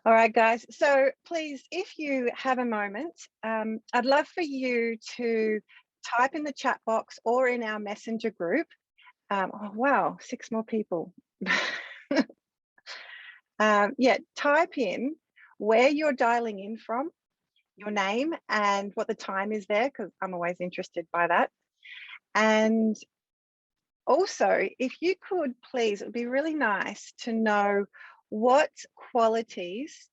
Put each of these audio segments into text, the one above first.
All right, guys. So please, if you have a moment, I'd love for you to type in the chat box or in our messenger group. Oh, wow, 6 more people. Yeah, type in where you're dialing in from, your name and what the time is there, because I'm always interested by that. And also, if you could please, it would be really nice to know what qualities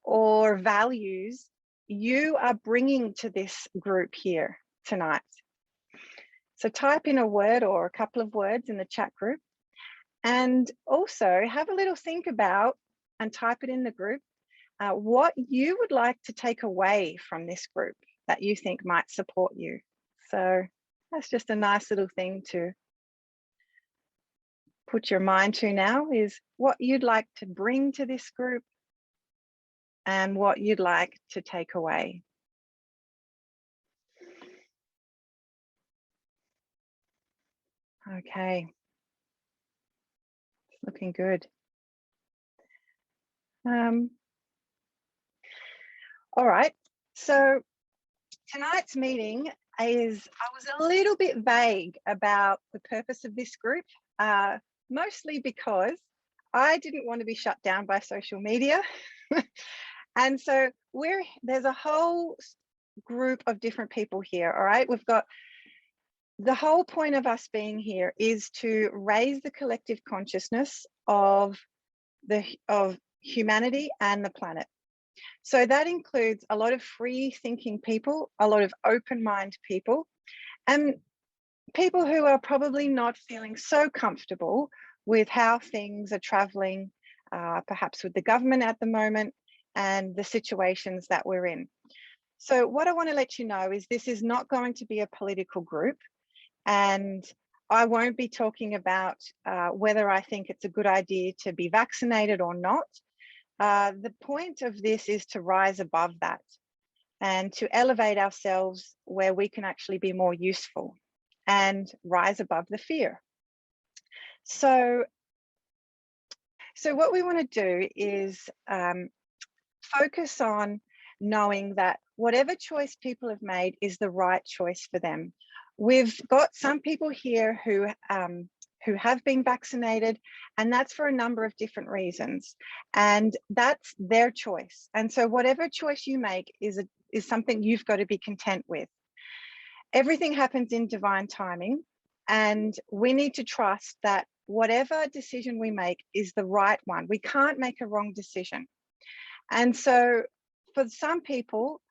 or values you are bringing to this group here tonight. So type in a word or a couple of words in the chat group, and also have a little think about and type it in the group what you would like to take away from this group that you think might support you. So that's just a nice little thing to put your mind to now, is what you'd like to bring to this group and what you'd like to take away. Okay, it's looking good. All right, so tonight's meeting is, I was a little bit vague about the purpose of this group, mostly because I didn't want to be shut down by social media. And so there's a whole group of different people here, all right? We've got, the whole point of us being here is to raise the collective consciousness of humanity and the planet. So that includes a lot of free thinking people, a lot of open mind people, and people who are probably not feeling so comfortable with how things are traveling, perhaps with the government at the moment and the situations that we're in. So what I want to let you know is this is not going to be a political group, and I won't be talking about whether I think it's a good idea to be vaccinated or not. The point of this is to rise above that and to elevate ourselves where we can actually be more useful and rise above the fear. So what we want to do is focus on knowing that whatever choice people have made is the right choice for them. We've got some people here who have been vaccinated, and that's for a number of different reasons, and that's their choice. And so whatever choice you make is something you've got to be content with. Everything happens in divine timing, and we need to trust that whatever decision we make is the right one. We can't make a wrong decision. And so for some people,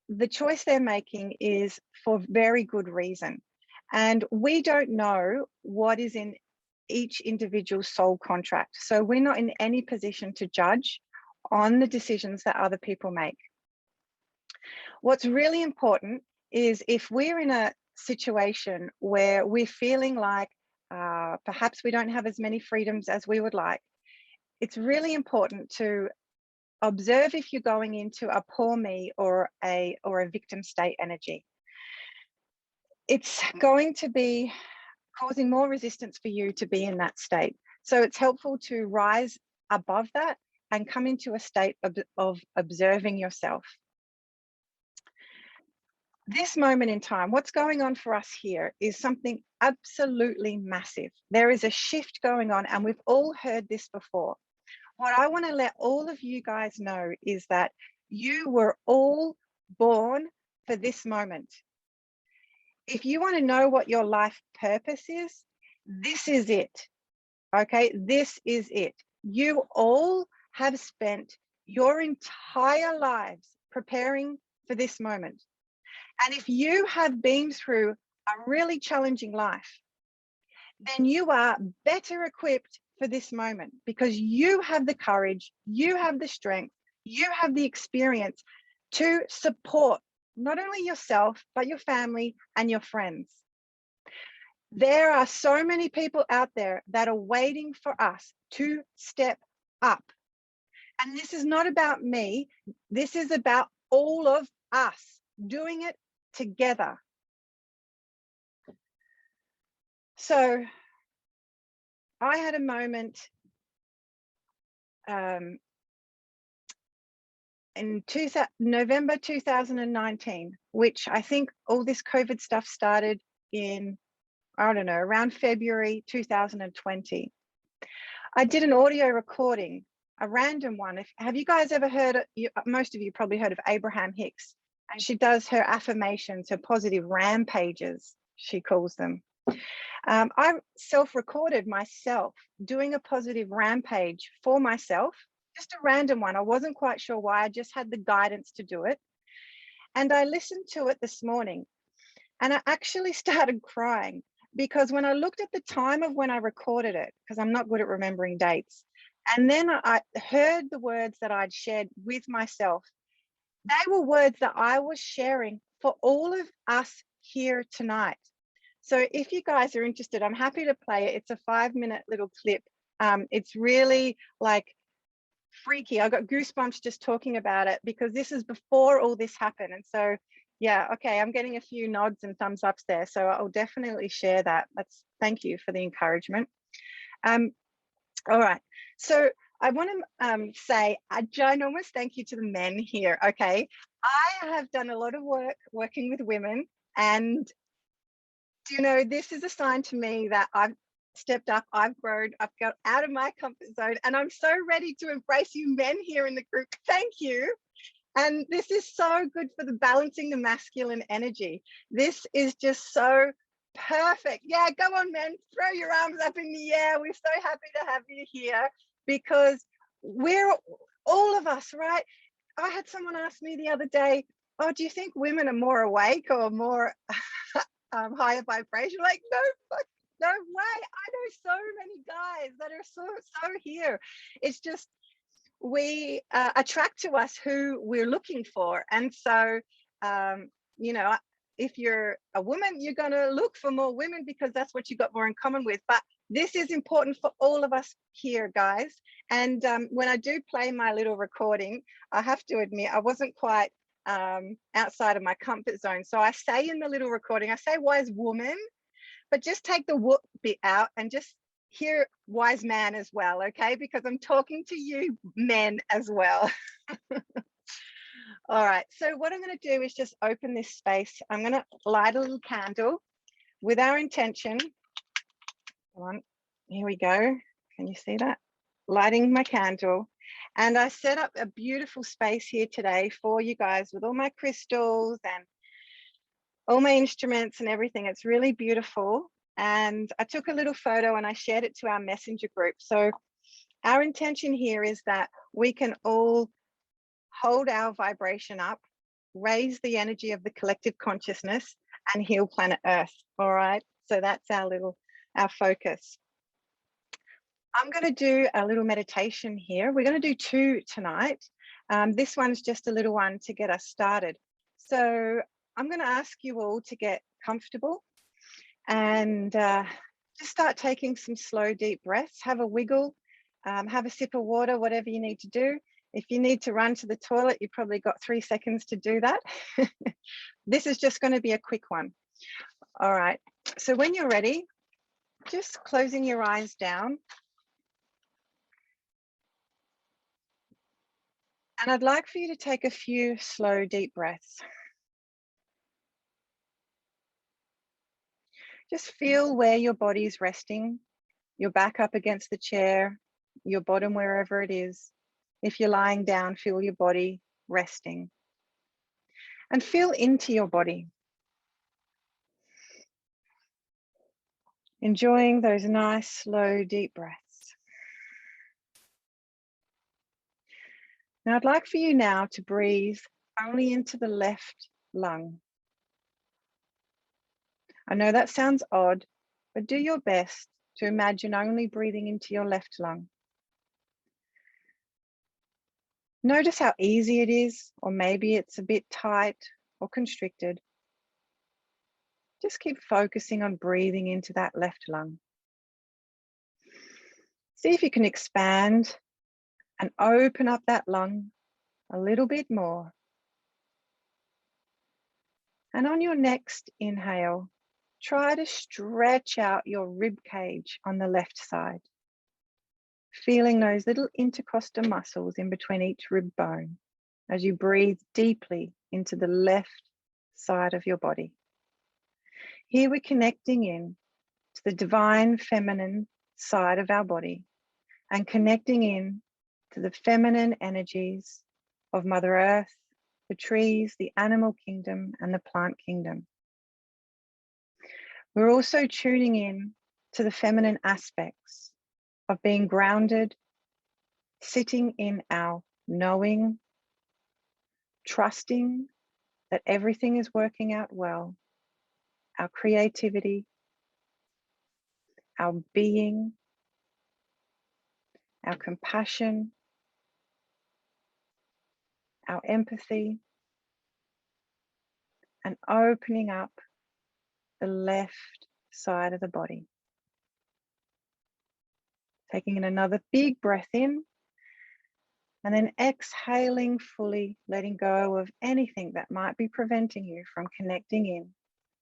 the choice they're making is for very good reason. And we don't know what is in each individual soul contract. So we're not in any position to judge on the decisions that other people make. What's really important is if we're in a situation where we're feeling like perhaps we don't have as many freedoms as we would like, it's really important to observe if you're going into a poor me or a victim state energy. It's going to be causing more resistance for you to be in that state. So it's helpful to rise above that and come into a state of observing yourself. This moment in time, what's going on for us here is something absolutely massive. There is a shift going on, and we've all heard this before. What I want to let all of you guys know is that you were all born for this moment. If you want to know what your life purpose is, this is it. Okay, this is it. You all have spent your entire lives preparing for this moment. And if you have been through a really challenging life, then you are better equipped for this moment, because you have the courage, you have the strength, you have the experience to support not only yourself, but your family and your friends. There are so many people out there that are waiting for us to step up. And this is not about me. This is about all of us doing it together. So I had a moment in November 2019, which I think all this COVID stuff started in, I don't know, around February 2020. I did an audio recording, a random one. Have you guys ever heard, most of you probably heard of Abraham Hicks, and she does her affirmations, her positive rampages, she calls them. I self-recorded myself doing a positive rampage for myself, just a random one. I wasn't quite sure why, I just had the guidance to do it. And I listened to it this morning and I actually started crying, because when I looked at the time of when I recorded it, because I'm not good at remembering dates, and then I heard the words that I'd shared with myself, they were words that I was sharing for all of us here tonight. So if you guys are interested, I'm happy to play it. It's a 5-minute little clip. It's really like freaky. I got goosebumps just talking about it, because this is before all this happened. And so, yeah, okay, I'm getting a few nods and thumbs ups there. So I'll definitely share that. Thank you for the encouragement. All right, so I want to say a ginormous thank you to the men here, okay? I have done a lot of work working with women, and you know, this is a sign to me that I've stepped up, I've grown, I've got out of my comfort zone, and I'm so ready to embrace you men here in the group. Thank you. And this is so good for the balancing the masculine energy. This is just so perfect. Yeah, go on, men, throw your arms up in the air. We're so happy to have you here, because we're all of us, right? I had someone ask me the other day, oh, do you think women are more awake or more higher vibration? Like, no way. I know so many guys that are so here. It's just, we attract to us who we're looking for. And so, you know, if you're a woman, you're going to look for more women, because that's what you got more in common with. But this is important for all of us here, guys. And when I do play my little recording, I have to admit, I wasn't quite outside of my comfort zone. So I say in the little recording, I say wise woman, but just take the whoop bit out and just hear wise man as well, okay? Because I'm talking to you men as well. All right, so what I'm going to do is just open this space. I'm going to light a little candle with our intention. Come on, here we go. Can you see that? Lighting my candle. And I set up a beautiful space here today for you guys with all my crystals and all my instruments and everything. It's really beautiful. And I took a little photo and I shared it to our messenger group. So our intention here is that we can all hold our vibration up, raise the energy of the collective consciousness, and heal planet Earth. All right, so that's our focus. I'm going to do a little meditation here. We're going to do 2 tonight. This one's just a little one to get us started. So I'm going to ask you all to get comfortable and just start taking some slow, deep breaths. Have a wiggle, have a sip of water, whatever you need to do. If you need to run to the toilet, you've probably got 3 seconds to do that. This is just going to be a quick one. All right, so when you're ready, just closing your eyes down. And I'd like for you to take a few slow, deep breaths. Just feel where your body's resting, your back up against the chair, your bottom wherever it is. If you're lying down, feel your body resting. And feel into your body. Enjoying those nice, slow, deep breaths. Now I'd like for you now to breathe only into the left lung. I know that sounds odd, but do your best to imagine only breathing into your left lung. Notice how easy it is, or maybe it's a bit tight or constricted. Just keep focusing on breathing into that left lung. See if you can expand and open up that lung a little bit more. And on your next inhale, try to stretch out your rib cage on the left side, feeling those little intercostal muscles in between each rib bone. as you breathe deeply into the left side of your body. Here we're connecting in to the divine feminine side of our body and connecting in to the feminine energies of Mother Earth, the trees, the animal kingdom, and the plant kingdom. We're also tuning in to the feminine aspects of being grounded, sitting in our knowing, trusting that everything is working out well, our creativity, our being, our compassion, our empathy, and opening up the left side of the body. Taking in another big breath in, and then exhaling fully, letting go of anything that might be preventing you from connecting in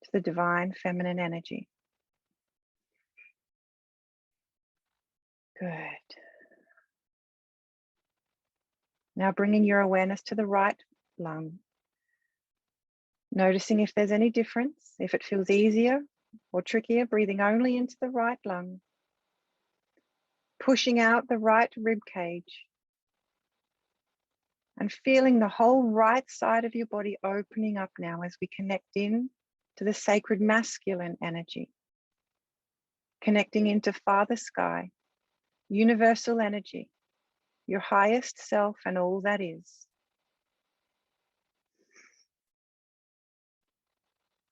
to the divine feminine energy. Good. Now bringing your awareness to the right lung. Noticing if there's any difference, if it feels easier or trickier, breathing only into the right lung. Pushing out the right rib cage. And feeling the whole right side of your body opening up now as we connect in to the sacred masculine energy. Connecting into Father Sky, universal energy, your highest self and all that is.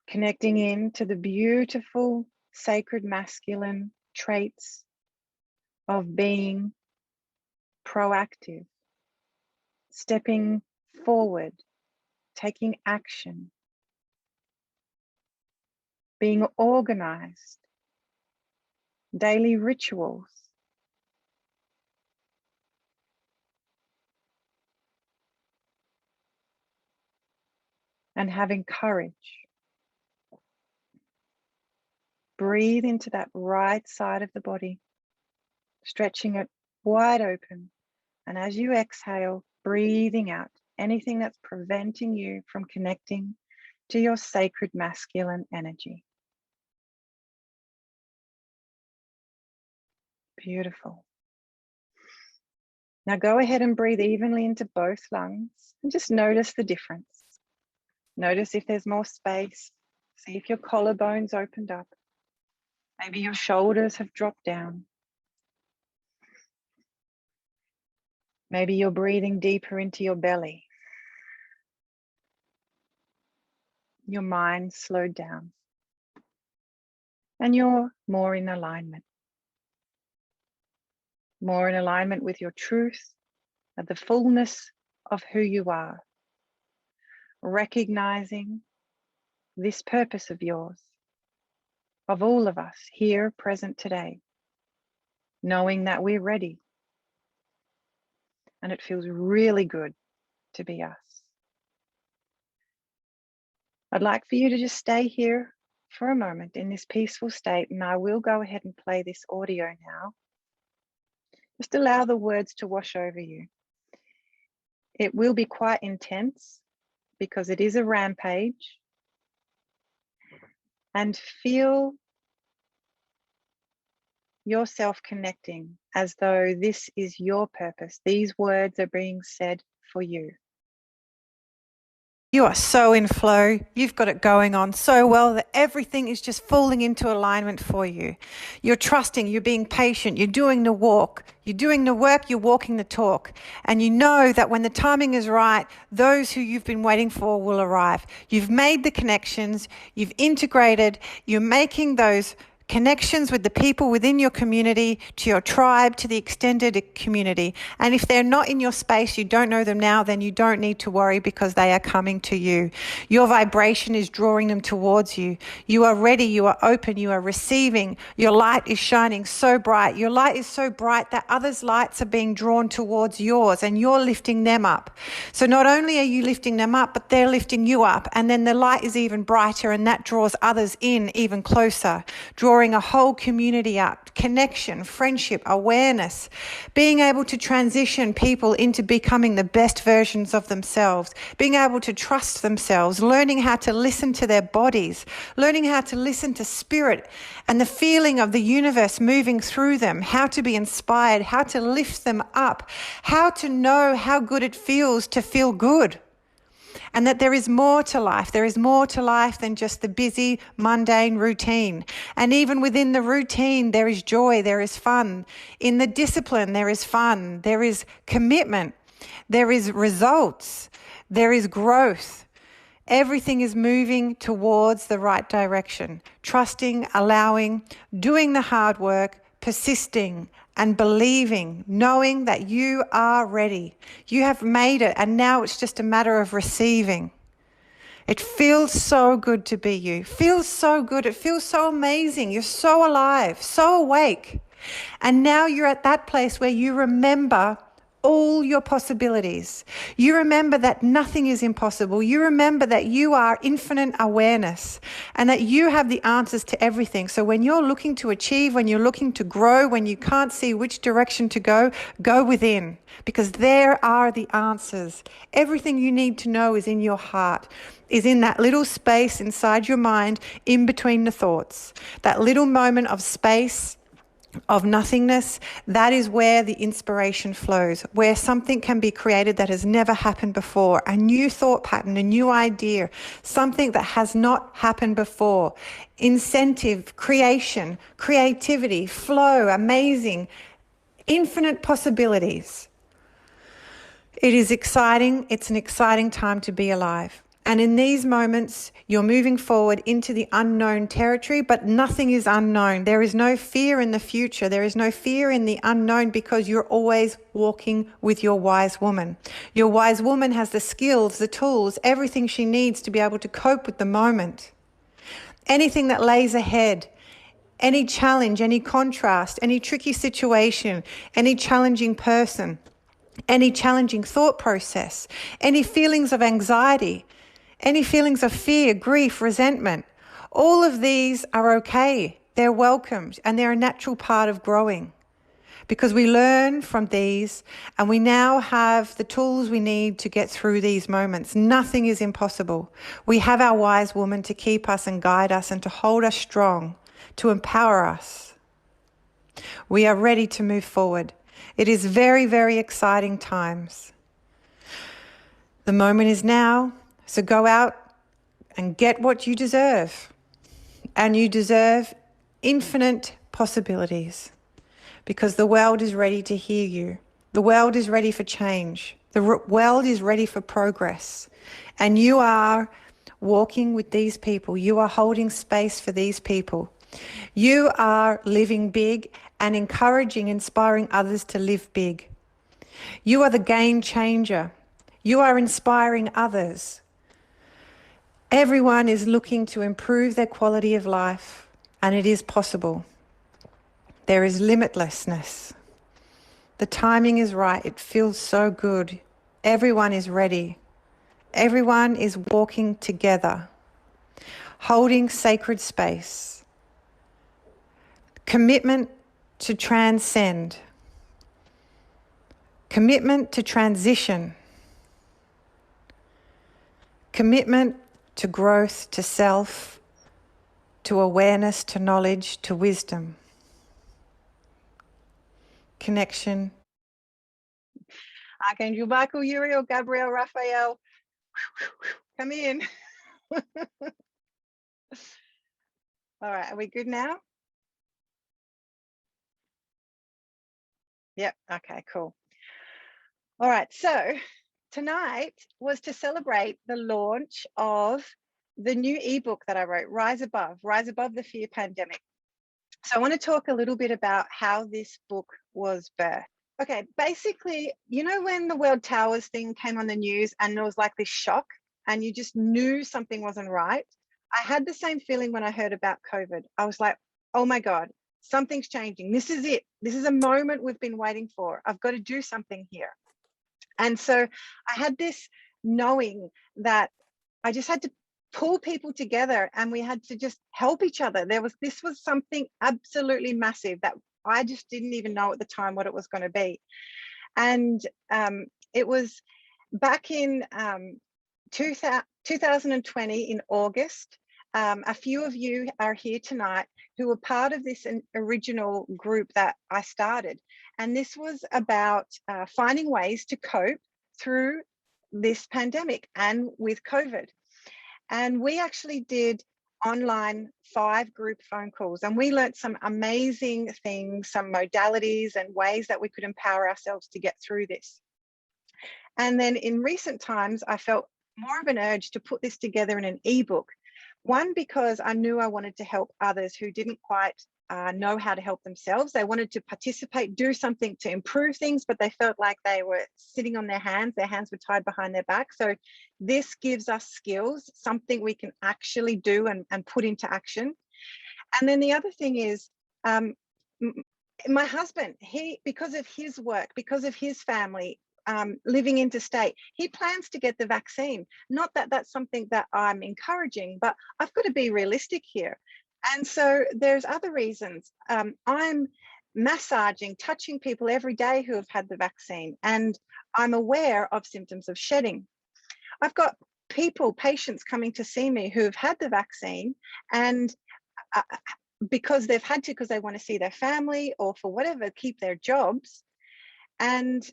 Connecting in to the beautiful sacred masculine traits of being proactive, stepping forward, taking action, being organized, daily rituals, and having courage. Breathe into that right side of the body, stretching it wide open. And as you exhale, breathing out anything that's preventing you from connecting to your sacred masculine energy. Beautiful. Now go ahead and breathe evenly into both lungs and just notice the difference. Notice if there's more space. See if your collarbones opened up. Maybe your shoulders have dropped down. Maybe you're breathing deeper into your belly. Your mind slowed down. And you're more in alignment. More in alignment with your truth and the fullness of who you are. Recognizing this purpose of yours, of all of us here present today, knowing that we're ready. And it feels really good to be us. I'd like for you to just stay here for a moment in this peaceful state, and I will go ahead and play this audio now. Just allow the words to wash over you. It will be quite intense because it is a rampage. And feel yourself connecting as though this is your purpose. These words are being said for you. You are so in flow. You've got it going on so well that everything is just falling into alignment for you. You're trusting, you're being patient, you're doing the walk, you're doing the work, you're walking the talk. And you know that when the timing is right, those who you've been waiting for will arrive. You've made the connections, you've integrated, you're making those connections with the people within your community, to your tribe, to the extended community. And if they're not in your space, you don't know them now, then you don't need to worry because they are coming to you. Your vibration is drawing them towards you. You are ready, you are open, you are receiving. Your light is shining so bright. Your light is so bright that others' lights are being drawn towards yours and you're lifting them up. So not only are you lifting them up, but they're lifting you up. And then the light is even brighter and that draws others in even closer, drawing drawing a whole community up, connection, friendship, awareness, being able to transition people into becoming the best versions of themselves, being able to trust themselves, learning how to listen to their bodies, learning how to listen to spirit and the feeling of the universe moving through them, how to be inspired, how to lift them up, how to know how good it feels to feel good. And that there is more to life. There is more to life than just the busy, mundane routine. And even within the routine, there is joy, there is fun. In the discipline, there is fun, there is commitment, there is results, there is growth. Everything is moving towards the right direction. Trusting, allowing, doing the hard work, persisting, and believing, knowing that you are ready. You have made it, and now it's just a matter of receiving. It feels so good to be you. It feels so good. It feels so amazing. You're so alive, so awake. And now you're at that place where you remember all your possibilities. You remember that nothing is impossible. You remember that you are infinite awareness and that you have the answers to everything. So when you're looking to achieve, when you're looking to grow, when you can't see which direction to go, go within, because there are the answers. Everything you need to know is in your heart, is in that little space inside your mind, in between the thoughts, that little moment of space, of nothingness. That is where the inspiration flows, where something can be created that has never happened before, a new thought pattern, a new idea, something that has not happened before. Incentive, creation, creativity, flow, amazing, infinite possibilities. It is exciting. It's an exciting time to be alive. And in these moments, you're moving forward into the unknown territory, but nothing is unknown. There is no fear in the future. There is no fear in the unknown, because you're always walking with your wise woman. Your wise woman has the skills, the tools, everything she needs to be able to cope with the moment. Anything that lays ahead, any challenge, any contrast, any tricky situation, any challenging person, any challenging thought process, any feelings of anxiety, any feelings of fear, grief, resentment, all of these are okay. They're welcomed, and they're a natural part of growing, because we learn from these and we now have the tools we need to get through these moments. Nothing is impossible. We have our wise woman to keep us and guide us and to hold us strong, to empower us. We are ready to move forward. It is very, very exciting times. The moment is now. So go out and get what you deserve. And you deserve infinite possibilities, because the world is ready to hear you. The world is ready for change. The world is ready for progress. And you are walking with these people. You are holding space for these people. You are living big and encouraging, inspiring others to live big. You are the game changer. You are inspiring others. Everyone is looking to improve their quality of life, and it is possible. There is limitlessness. The timing is right. It feels so good. Everyone is ready. Everyone is walking together, holding sacred space. Commitment to transcend. Commitment to transition. Commitment to growth, to self, to awareness, to knowledge, to wisdom. Connection. Archangel Michael, Uriel, Gabriel, Raphael, come in. All right, are we good now? Yep, okay, cool. All right, so tonight was to celebrate the launch of the new ebook that I wrote, Rise Above the Fear Pandemic. So I want to talk a little bit about how this book was birthed. Okay, basically, you know when the World Towers thing came on the news and there was like this shock and you just knew something wasn't right? I had the same feeling when I heard about COVID. I was like, oh my God, something's changing. This is it. This is a moment we've been waiting for. I've got to do something here. And so I had this knowing that I just had to pull people together, and we had to just help each other. This was something absolutely massive that I just didn't even know at the time what it was going to be. And it was back in 2020 in August. A few of you are here tonight who were part of this original group that I started. And this was about finding ways to cope through this pandemic and with COVID. And we actually did online 5 group phone calls, and we learned some amazing things, some modalities and ways that we could empower ourselves to get through this. And then in recent times, I felt more of an urge to put this together in an ebook. One, because I knew I wanted to help others who didn't quite know how to help themselves. They wanted to participate, do something to improve things, but they felt like they were sitting on their hands were tied behind their back. So this gives us skills, something we can actually do and put into action. And then the other thing is, my husband, because of his work, because of his family, living interstate, he plans to get the vaccine. Not that that's something that I'm encouraging, but I've got to be realistic here. And so there's other reasons. I'm massaging, touching people every day who have had the vaccine, and I'm aware of symptoms of shedding. I've got patients coming to see me who have had the vaccine, and because they've had to, because they want to see their family or for whatever, keep their jobs. And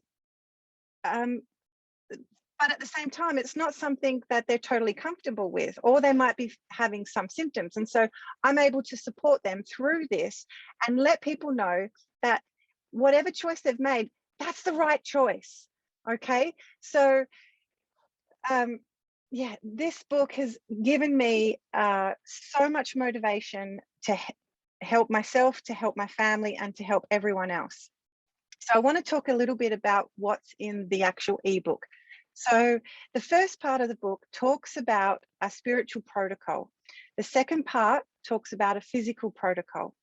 but at the same time, it's not something that they're totally comfortable with, or they might be having some symptoms. And so I'm able to support them through this and let people know that whatever choice they've made, that's the right choice. Okay. So, yeah, this book has given me so much motivation to help myself, to help my family, and to help everyone else. So I want to talk a little bit about what's in the actual ebook. So the first part of the book talks about a spiritual protocol. The second part talks about a physical protocol.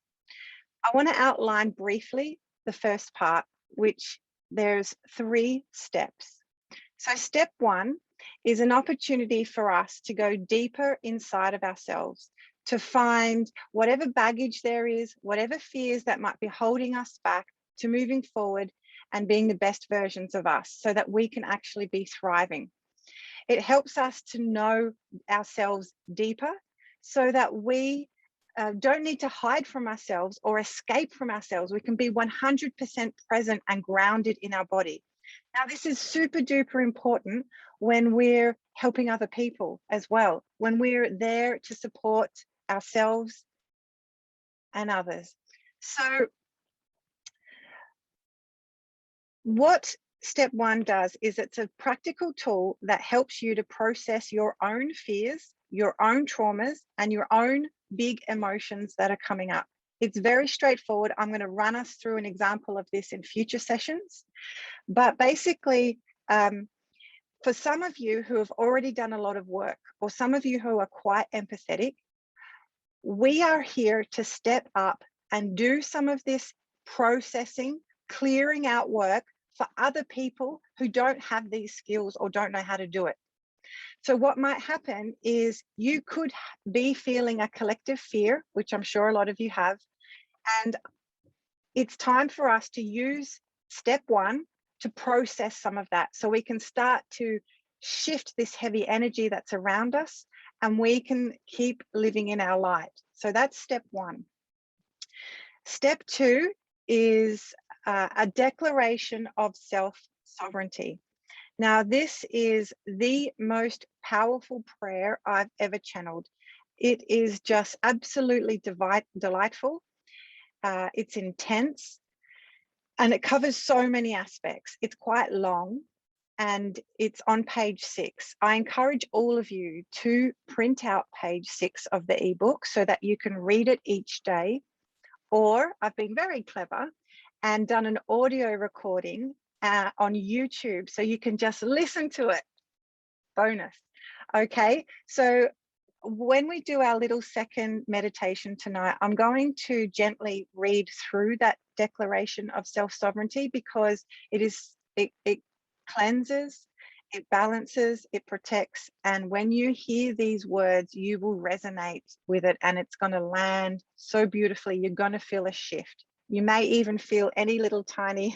I want to outline briefly the first part, which there's 3 steps. So step 1 is an opportunity for us to go deeper inside of ourselves, to find whatever baggage there is, whatever fears that might be holding us back to moving forward and being the best versions of us, so that we can actually be thriving. It helps us to know ourselves deeper, so that we don't need to hide from ourselves or escape from ourselves. We can be 100% present and grounded in our body. Now, this is super duper important when we're helping other people as well, when we're there to support ourselves and others. So what step 1 does is it's a practical tool that helps you to process your own fears, your own traumas, and your own big emotions that are coming up. It's very straightforward. I'm going to run us through an example of this in future sessions. But basically, for some of you who have already done a lot of work, or some of you who are quite empathetic, we are here to step up and do some of this processing, clearing out work for other people who don't have these skills or don't know how to do it. So what might happen is you could be feeling a collective fear, which I'm sure a lot of you have, and it's time for us to use step 1 to process some of that, so we can start to shift this heavy energy that's around us, and we can keep living in our light. So that's step 1. Step 2 is a declaration of self-sovereignty. Now, this is the most powerful prayer I've ever channeled. It is just absolutely delightful. It's intense, and it covers so many aspects. It's quite long, and it's on page 6. I encourage all of you to print out page 6 of the ebook so that you can read it each day. Or I've been very clever and done an audio recording on YouTube, so you can just listen to it. Bonus. Okay, so when we do our little second meditation tonight, I'm going to gently read through that declaration of self-sovereignty, because it cleanses, it balances, it protects. And when you hear these words, you will resonate with it, and it's going to land so beautifully. You're going to feel a shift. You may even feel any little tiny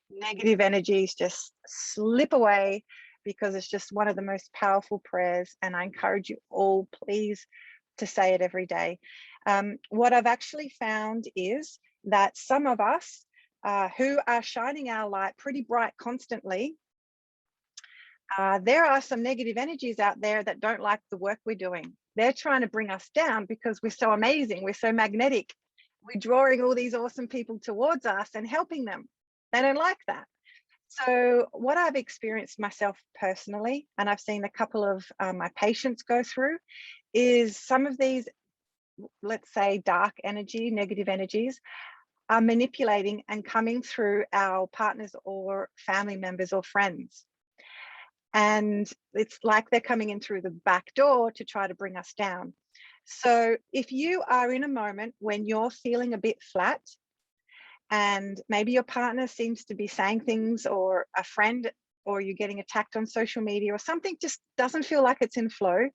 negative energies just slip away, because it's just one of the most powerful prayers. And I encourage you all, please, to say it every day. What I've actually found is that some of us who are shining our light pretty bright constantly, there are some negative energies out there that don't like the work we're doing. They're trying to bring us down because we're so amazing, we're so magnetic, we're drawing all these awesome people towards us and helping them. They don't like that. So what I've experienced myself personally, and I've seen a couple of my patients go through, is some of these, let's say, dark energy, negative energies, are manipulating and coming through our partners or family members or friends. And it's like they're coming in through the back door to try to bring us down. So if you are in a moment when you're feeling a bit flat, and maybe your partner seems to be saying things, or a friend, or you're getting attacked on social media, or something just doesn't feel like it's in flow,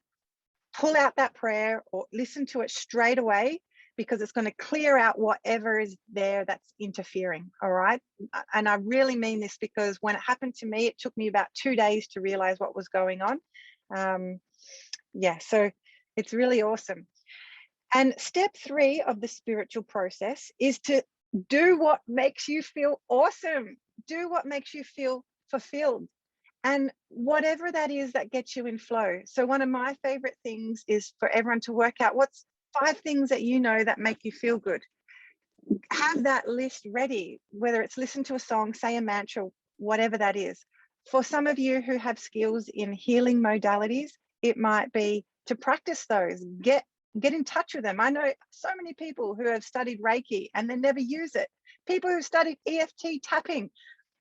pull out that prayer or listen to it straight away, because it's going to clear out whatever is there that's interfering. All right. And I really mean this, because when it happened to me, it took me about 2 days to realize what was going on. Yeah, so it's really awesome. And step 3 of the spiritual process is to do what makes you feel awesome. Do what makes you feel fulfilled. And whatever that is that gets you in flow. So one of my favorite things is for everyone to work out what's 5 things that you know that make you feel good. Have that list ready, whether it's listen to a song, say a mantra, whatever that is. For some of you who have skills in healing modalities, it might be to practice those. Get in touch with them. I know so many people who have studied Reiki and they never use it. People who studied EFT tapping,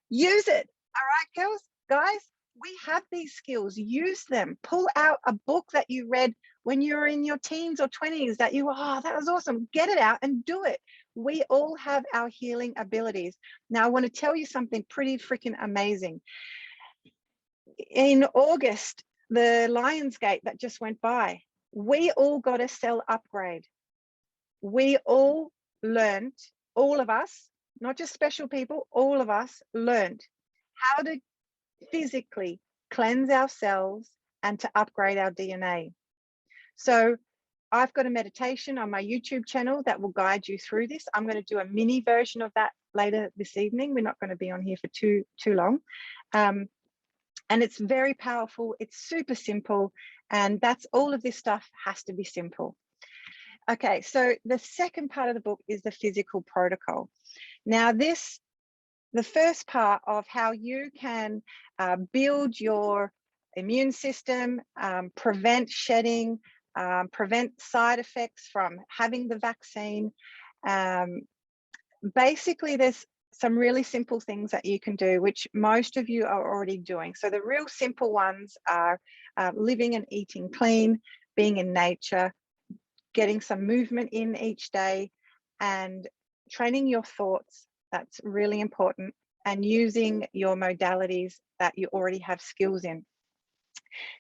use it. All right, girls, guys, we have these skills. Use them. Pull out a book that you read when you were in your teens or 20s that you, oh, that was awesome. Get it out and do it. We all have our healing abilities. Now, I want to tell you something pretty freaking amazing. In August, the Lionsgate that just went by, we all got a cell upgrade. We all learned, all of us, not just special people, all of us learned how to physically cleanse our cells and to upgrade our DNA. So I've got a meditation on my YouTube channel that will guide you through this. I'm going to do a mini version of that later this evening. We're not going to be on here for too long. And it's very powerful. It's super simple. And that's all of this stuff has to be simple. Okay, so the second part of the book is the physical protocol. Now the first part of how you can build your immune system, prevent shedding, prevent side effects from having the vaccine. Basically, there's some really simple things that you can do, which most of you are already doing. So the real simple ones are living and eating clean, being in nature, getting some movement in each day, and training your thoughts. That's really important. And using your modalities that you already have skills in.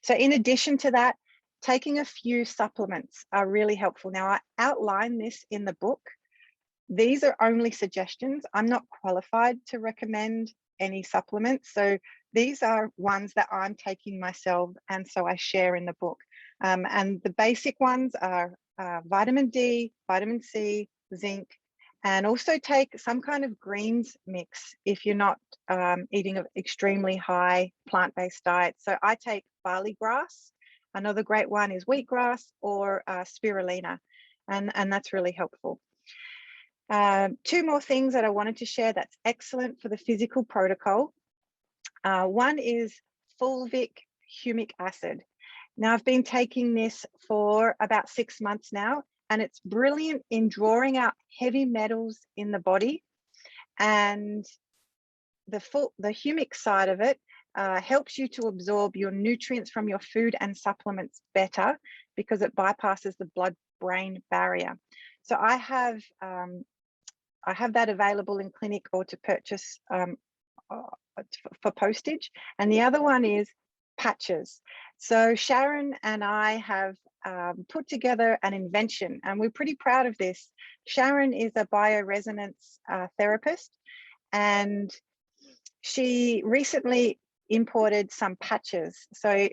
So in addition to that, taking a few supplements are really helpful. Now, I outline this in the book. These are only suggestions. I'm not qualified to recommend any supplements. So these are ones that I'm taking myself, and so I share in the book. And the basic ones are vitamin D, vitamin C, zinc, and also take some kind of greens mix if you're not eating an extremely high plant-based diet. So I take barley grass. Another great one is wheatgrass or spirulina, and that's really helpful. 2 more things that I wanted to share that's excellent for the physical protocol. One is Fulvic humic acid. Now, I've been taking this for about 6 months now, and it's brilliant in drawing out heavy metals in the body. And the humic side of it helps you to absorb your nutrients from your food and supplements better, because it bypasses the blood-brain barrier. So I have that available in clinic or to purchase for postage, and the other one is patches. So Sharon and I have put together an invention, and we're pretty proud of this. Sharon is a bioresonance therapist, and she recently imported some patches. So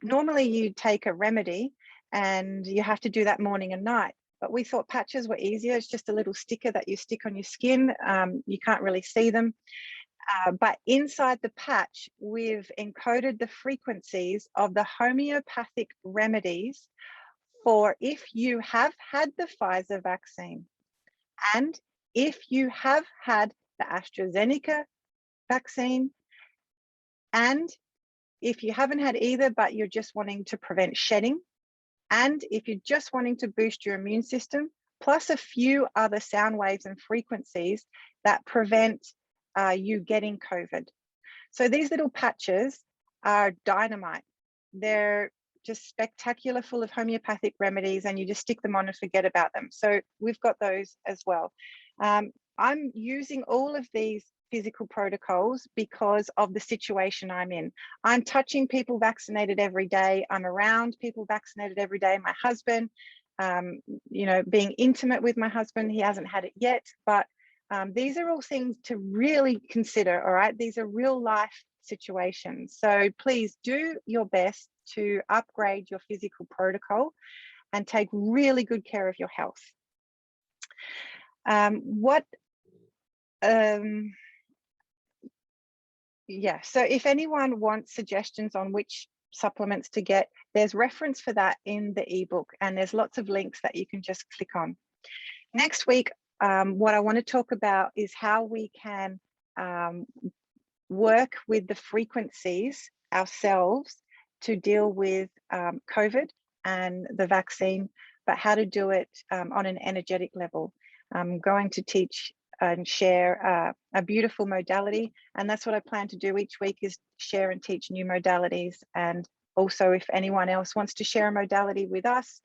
normally you take a remedy and you have to do that morning and night, but we thought patches were easier. It's just a little sticker that you stick on your skin. You can't really see them. But inside the patch, we've encoded the frequencies of the homeopathic remedies for if you have had the Pfizer vaccine, and if you have had the AstraZeneca vaccine, and if you haven't had either, but you're just wanting to prevent shedding, and if you're just wanting to boost your immune system, plus a few other sound waves and frequencies that prevent you getting COVID. So these little patches are dynamite. They're just spectacular, full of homeopathic remedies, and you just stick them on and forget about them. So we've got those as well. I'm using all of these physical protocols because of the situation I'm in. I'm touching people vaccinated every day. I'm around people vaccinated every day. My husband, you know, being intimate with my husband, he hasn't had it yet, but these are all things to really consider, all right? These are real life situations. So please do your best to upgrade your physical protocol and take really good care of your health. Yeah, so if anyone wants suggestions on which supplements to get, there's reference for that in the ebook, and there's lots of links that you can just click on. Next week, what I want to talk about is how we can work with the frequencies ourselves to deal with COVID and the vaccine, but how to do it on an energetic level. I'm going to teach and share a beautiful modality, and that's what I plan to do each week, is share and teach new modalities. And also, if anyone else wants to share a modality with us,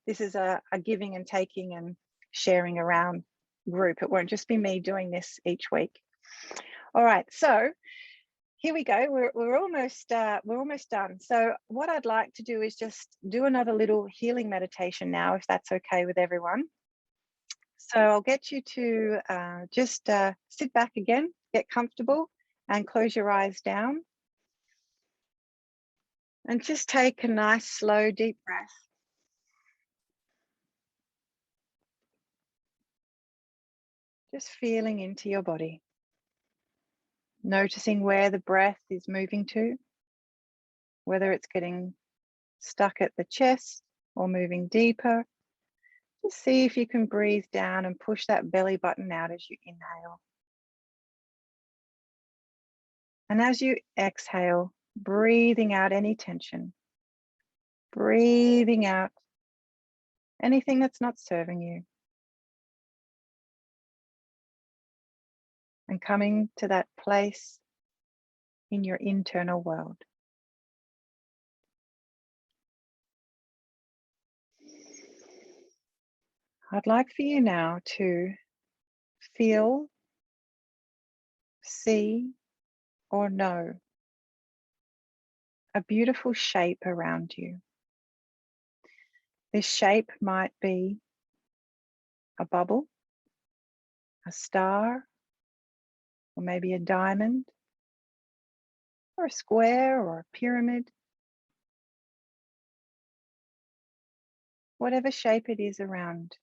this is a giving and taking and sharing around group. It won't just be me doing this each week. All right, so here we go. We're almost done. So what I'd like to do is just do another little healing meditation now, if that's okay with everyone. So I'll get you to just sit back again, get comfortable, and close your eyes down. And just take a nice, slow, deep breath. Just feeling into your body. Noticing where the breath is moving to, whether it's getting stuck at the chest or moving deeper. Just see if you can breathe down and push that belly button out as you inhale. And as you exhale, breathing out any tension, breathing out anything that's not serving you. And coming to that place in your internal world. I'd like for you now to feel, see, or know a beautiful shape around you. This shape might be a bubble, a star, or maybe a diamond, or a square, or a pyramid. Whatever shape it is around.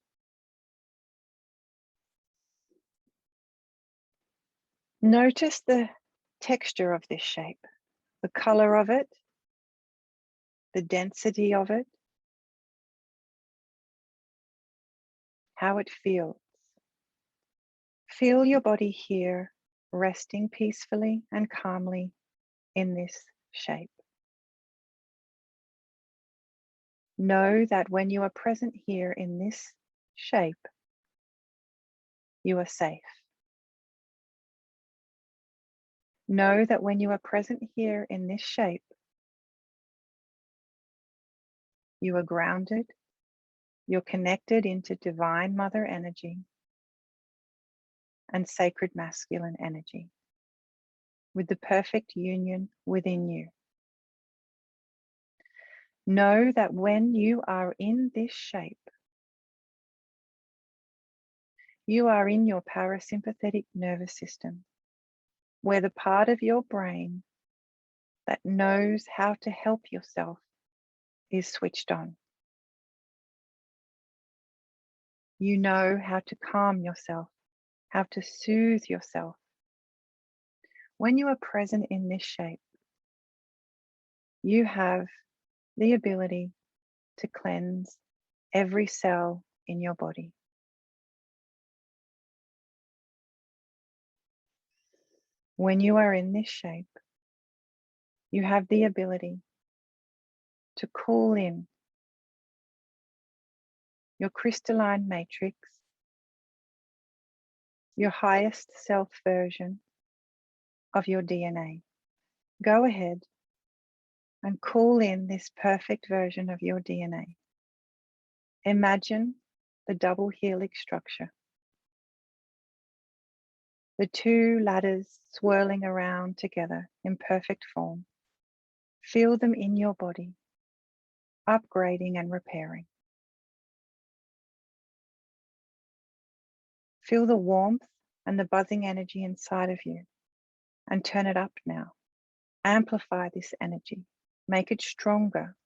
Notice the texture of this shape, the color of it, the density of it, how it feels. Feel your body here, resting peacefully and calmly in this shape. Know that when you are present here in this shape, you are safe. Know that when you are present here in this shape, you are grounded, you're connected into divine mother energy and sacred masculine energy. with the perfect union within you. Know that when you are in this shape, you are in your parasympathetic nervous system, where the part of your brain that knows how to help yourself is switched on. You know how to calm yourself, how to soothe yourself. When you are present in this shape, you have the ability to cleanse every cell in your body. When you are in this shape, you have the ability to call in your crystalline matrix, your highest self version of your DNA. Go ahead and call in this perfect version of your DNA. Imagine the double helix structure, the two ladders swirling around together in perfect form. Feel them in your body, upgrading and repairing. Feel the warmth and the buzzing energy inside of you, and turn it up now. Amplify this energy, make it stronger.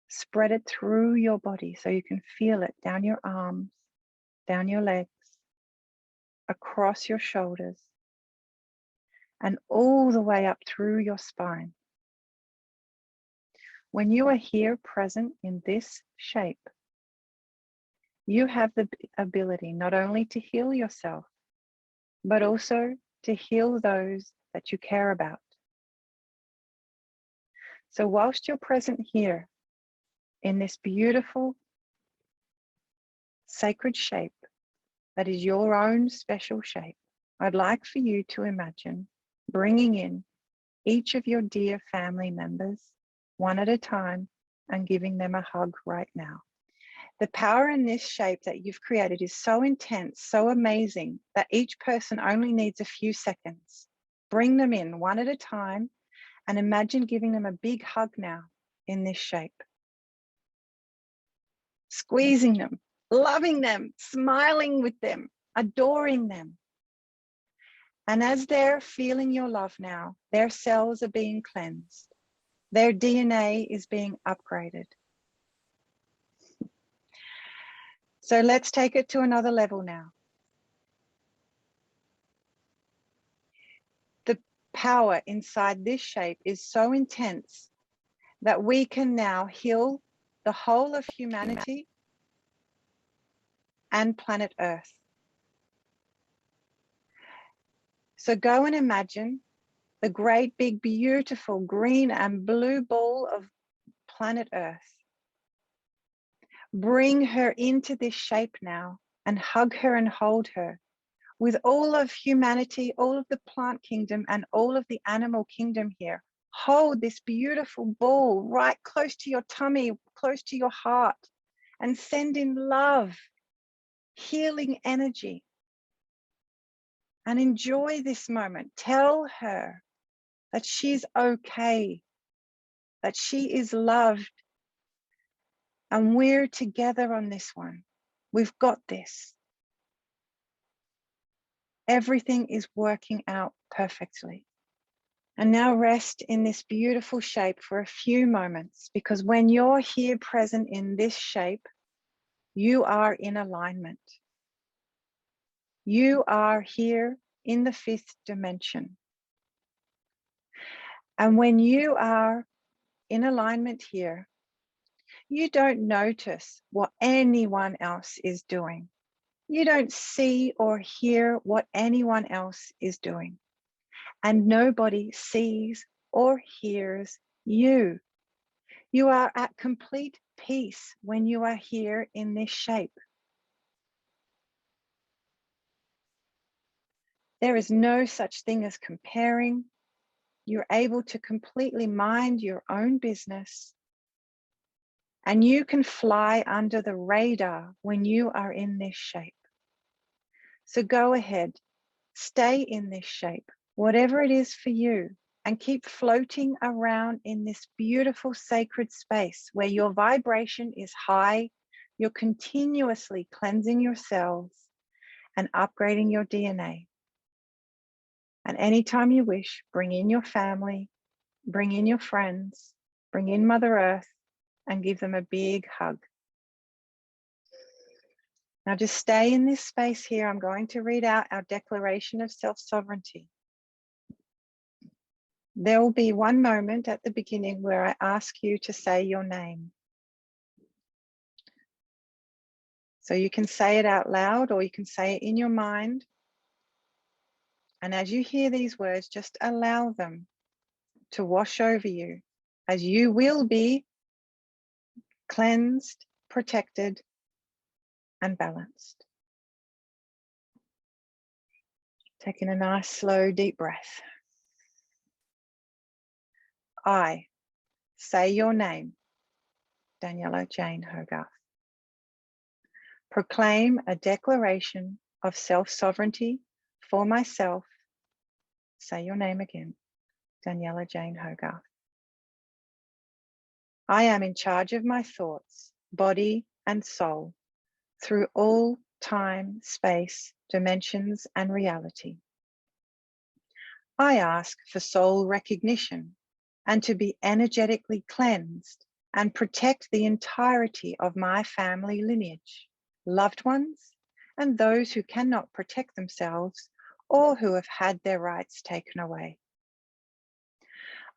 Spread it through your body so you can feel it down your arms, down your legs, across your shoulders, and all the way up through your spine. When you are here present in this shape, you have the ability not only to heal yourself, but also to heal those that you care about. So whilst you're present here in this beautiful, sacred shape that is your own special shape, I'd like for you to imagine bringing in each of your dear family members one at a time and giving them a hug right now. The power in this shape that you've created is so intense, so amazing, that each person only needs a few seconds. Bring them in one at a time and imagine giving them a big hug now in this shape. Squeezing them, loving them, smiling with them, adoring them. And as they're feeling your love now, their cells are being cleansed. Their DNA is being upgraded. So let's take it to another level now. The power inside this shape is so intense that we can now heal the whole of humanity and planet Earth. So go and imagine the great, big, beautiful green and blue ball of planet Earth. Bring her into this shape now and hug her and hold her with all of humanity, all of the plant kingdom and all of the animal kingdom here. Hold this beautiful ball right close to your tummy, close to your heart, and send in love, healing energy. And enjoy this moment. Tell her that she's okay, that she is loved, and we're together on this one. We've got this. Everything is working out perfectly. And now rest in this beautiful shape for a few moments, because when you're here present in this shape, you are in alignment. You are here in the fifth dimension. And when you are in alignment here, you don't notice what anyone else is doing. You don't see or hear what anyone else is doing. And nobody sees or hears you. You are at complete peace when you are here in this shape. There is no such thing as comparing. You're able to completely mind your own business. And you can fly under the radar when you are in this shape. So go ahead Stay in this shape, whatever it is for you, and keep floating around in this beautiful sacred space where your vibration is high. You're continuously cleansing your cells and upgrading your DNA. And anytime you wish, bring in your family, bring in your friends, bring in Mother Earth, and give them a big hug. Now just stay in this space here. I'm going to read out our declaration of self-sovereignty. There will be one moment at the beginning where I ask you to say your name. So you can say it out loud or you can say it in your mind. And as you hear these words, just allow them to wash over you as you will be cleansed, protected, and balanced. Taking a nice, slow, deep breath. I say your name, Daniella Jane Hogarth. Proclaim a declaration of self-sovereignty for myself. Say your name again, Daniella Jane Hogarth. I am in charge of my thoughts, body, and soul through all time, space, dimensions, and reality. I ask for soul recognition and to be energetically cleansed and protect the entirety of my family lineage, loved ones, and those who cannot protect themselves or who have had their rights taken away.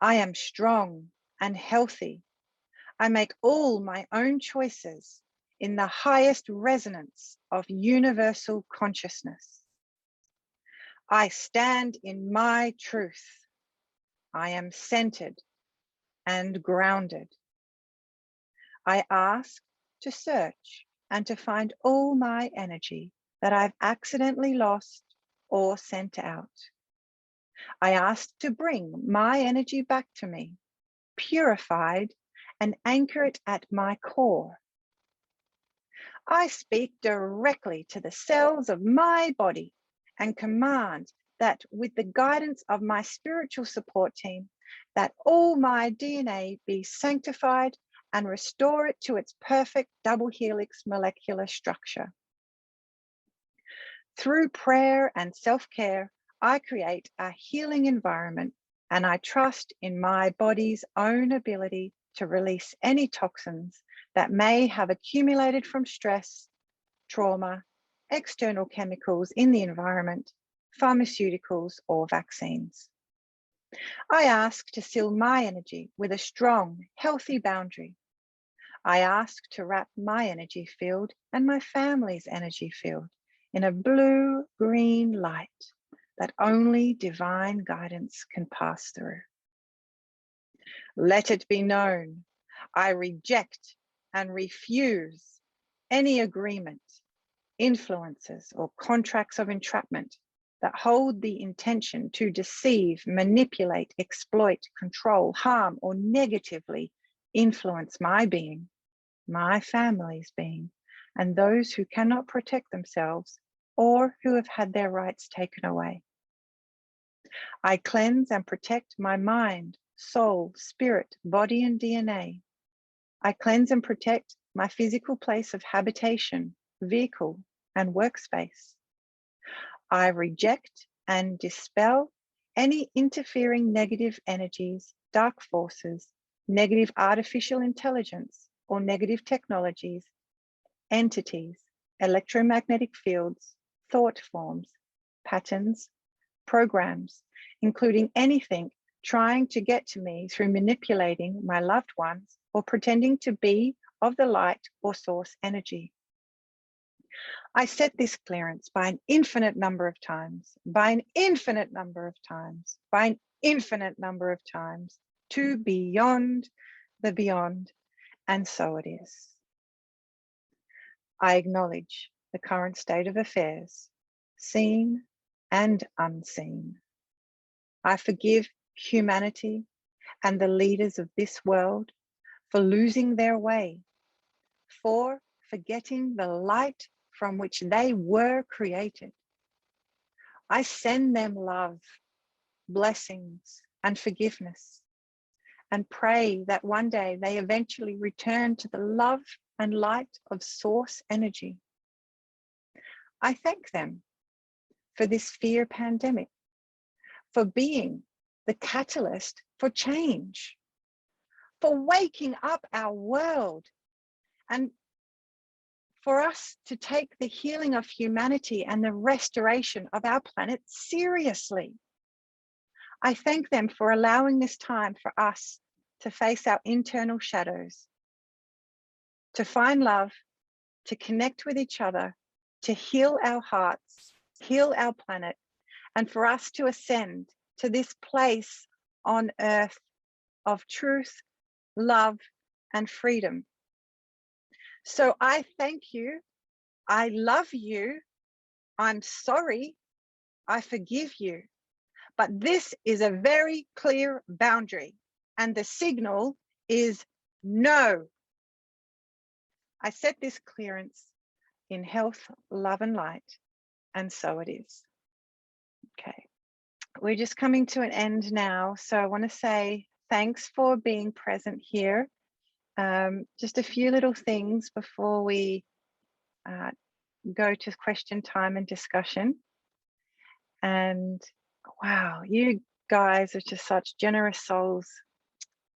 I am strong and healthy. I make all my own choices in the highest resonance of universal consciousness. I stand in my truth. I am centered and grounded. I ask to search and to find all my energy that I've accidentally lost or sent out. I ask to bring my energy back to me, purified, and anchor it at my core. I speak directly to the cells of my body and command that with the guidance of my spiritual support team, that all my DNA be sanctified and restore it to its perfect double helix molecular structure. Through prayer and self-care, I create a healing environment, and I trust in my body's own ability to release any toxins that may have accumulated from stress, trauma, external chemicals in the environment, pharmaceuticals, or vaccines. I ask to seal my energy with a strong, healthy boundary. I ask to wrap my energy field and my family's energy field in a blue-green light that only divine guidance can pass through. Let it be known, I reject and refuse any agreement, influences, or contracts of entrapment that hold the intention to deceive, manipulate, exploit, control, harm, or negatively influence my being, my family's being, and those who cannot protect themselves or who have had their rights taken away. I cleanse and protect my mind, soul, spirit, body, and DNA. I cleanse and protect my physical place of habitation, vehicle, and workspace. I reject and dispel any interfering negative energies, dark forces, negative artificial intelligence, or negative technologies, entities, electromagnetic fields, thought forms, patterns, programs, including anything trying to get to me through manipulating my loved ones or pretending to be of the light or source energy. I set this clearance by an infinite number of times, by an infinite number of times, by an infinite number of times, to beyond the beyond, and so it is. I acknowledge the current state of affairs, seen and unseen. I forgive humanity and the leaders of this world for losing their way, for forgetting the light from which they were created. I send them love, blessings, and forgiveness, and pray that one day they eventually return to the love and light of source energy. I thank them for this fear pandemic, for being the catalyst for change, for waking up our world, and for us to take the healing of humanity and the restoration of our planet seriously. I thank them for allowing this time for us to face our internal shadows, to find love, to connect with each other, to heal our hearts, heal our planet, and for us to ascend to this place on earth of truth, love, and freedom. So I thank you. I love you. I'm sorry. I forgive you. But this is a very clear boundary, and the signal is no. I set this clearance in health, love, and light, and so it is. Okay, we're just coming to an end now. So I want to say thanks for being present here. Just a few little things before we go to question time and discussion. And wow, you guys are just such generous souls.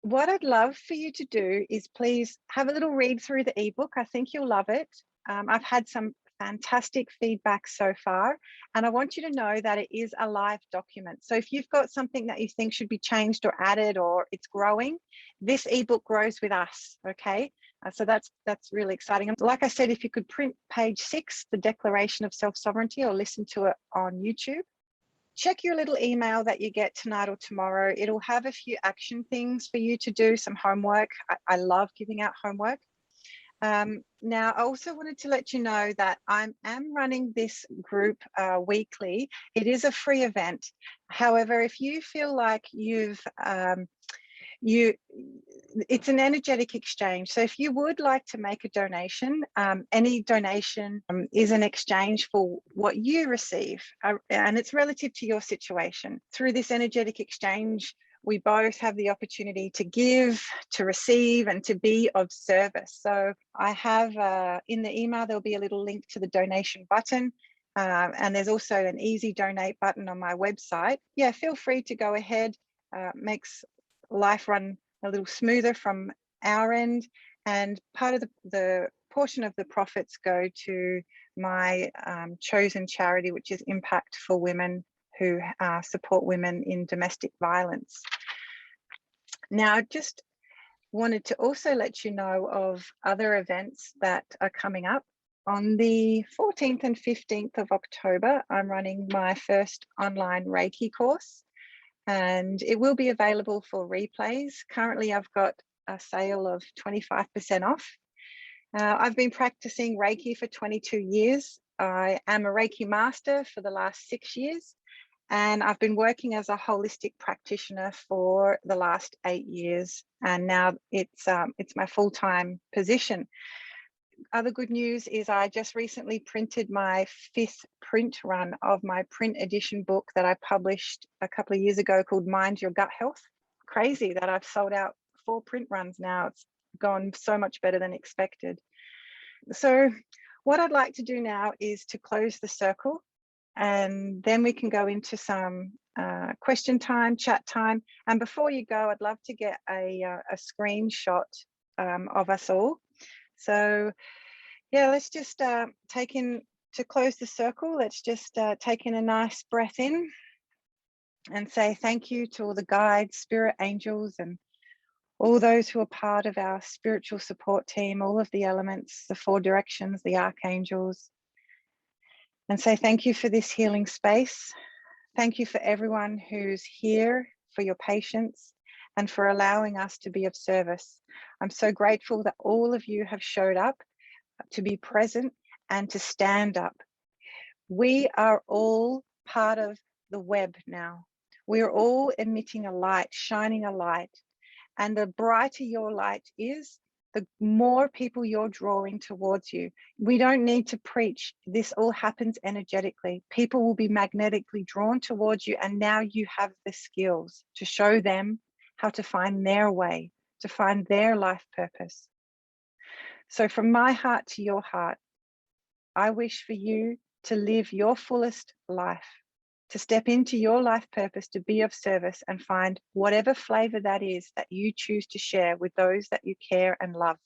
What I'd love for you to do is please have a little read through the ebook. I think you'll love it. I've had some fantastic feedback so far, and I want you to know that it is a live document. So if you've got something that you think should be changed or added, or it's growing, this ebook grows with us. Okay, so that's really exciting. And like I said, if you could print page 6, the Declaration of Self-Sovereignty, or listen to it on YouTube. Check your little email that you get tonight or tomorrow. It'll have a few action things for you to do, some homework. I love giving out homework. Now, I also wanted to let you know that I am running this group weekly. It is a free event. However, if you feel like it's an energetic exchange. So if you would like to make a donation, any donation is an exchange for what you receive, and it's relative to your situation. Through this energetic exchange, we both have the opportunity to give, to receive, and to be of service. So I have in the email, there'll be a little link to the donation button. And there's also an easy donate button on my website. Yeah, feel free to go ahead. Makes life run a little smoother from our end, and part of the portion of the profits go to my chosen charity, which is Impact for Women, who support women in domestic violence. Now, I just wanted to also let you know of other events that are coming up. On the 14th and 15th of October, I'm running my first online Reiki course, and it will be available for replays. Currently, I've got a sale of 25% off. I've been practicing Reiki for 22 years. I am a Reiki master for the last 6 years, and I've been working as a holistic practitioner for the last 8 years, and now it's my full-time position. Other good news is I just recently printed my 5th print run of my print edition book that I published a couple of years ago, called Mind Your Gut Health. Crazy that I've sold out 4 print runs now. It's gone so much better than expected. So what I'd like to do now is to close the circle, and then we can go into some question time, chat time. And before you go, I'd love to get a screenshot of us all. So yeah, let's just take in, to close the circle, let's just take in a nice breath in and say thank you to all the guides, spirit angels, and all those who are part of our spiritual support team, all of the elements, the 4 directions, the archangels, and say thank you for this healing space. Thank you for everyone who's here, for your patience, and for allowing us to be of service. I'm so grateful that all of you have showed up to be present and to stand up. We are all part of the web now. We are all emitting a light, shining a light. And the brighter your light is, the more people you're drawing towards you. We don't need to preach. This all happens energetically. People will be magnetically drawn towards you, and now you have the skills to show them how to find their way, to find their life purpose. So from my heart to your heart, I wish for you to live your fullest life, to step into your life purpose, to be of service and find whatever flavor that is that you choose to share with those that you care and love.